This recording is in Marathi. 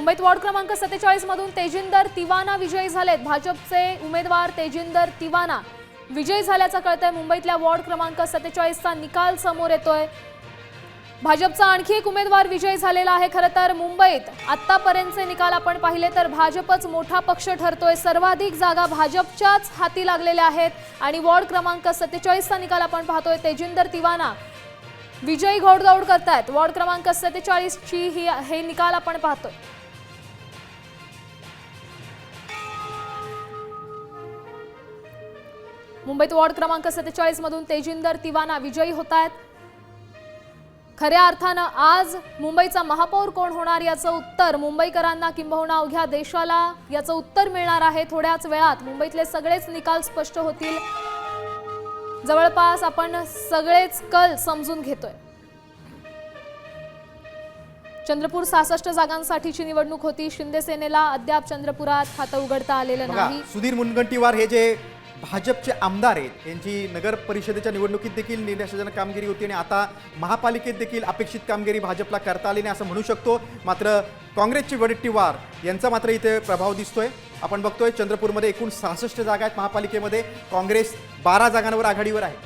मुंबईत वॉर्ड क्रमांक 47 मधून तेजिंदर तिवाना विजयी झालेत। भाजपचे उमेदवार तेजिंदर तिवाना विजयी झाल्याचं कळतंय। मुंबईतल्या वॉर्ड क्रमांक 47 चा निकाल समोर येतोय। भाजपचा आणखी एक उमेदवार विजयी झालेला आहे। खरं तर मुंबईत आतापर्यंतचे निकाल आपण पाहिले तर भाजपच मोठा पक्ष ठरतोय। सर्वाधिक जागा भाजपच्याच हाती लागलेल्या आहेत आणि वॉर्ड क्रमांक 47 चा निकाल आपण पाहतोय। तेजिंदर तिवाना विजयी घोडदौड करतायत। वॉर्ड क्रमांक 47 ची हे निकाल आपण पाहतोय। मुंबईत वॉर्ड क्रमांक 47 मधून तेजिंदर तिवाना विजयी होतायत। खऱ्या अर्थानं आज मुंबईचा महापौर कोण होणार याचं उत्तर मुंबईकरांना किंबहुना अवघ्या देशाला याचं उत्तर मिळणार आहे। थोड्याच वेळात मुंबईतले सगळेच निकाल स्पष्ट होतील। जवळपास आपण सगळेच कल समजून घेतोय। चंद्रपूर 66 जागांसाठीची निवडणूक होती। शिंदे सेनेला अद्याप चंद्रपुरात खातं उघडता आलेलं नाही। सुधीर मुनगंटीवार हे जे भाजपचे आमदार आहेत यांची नगर परिषदेच्या निवडणुकीत देखील निराशाजनक कामगिरी होती आणि आता महापालिकेत देखील अपेक्षित कामगिरी भाजपला करता आली नाही असं म्हणू शकतो। मात्र काँग्रेसचे वडेट्टीवार यांचा मात्र इथे प्रभाव दिसतोय। आपण बघतोय चंद्रपूरमध्ये एकूण 66 जागा आहेत। महापालिकेमध्ये काँग्रेस 12 जागांवर आघाडीवर आहे।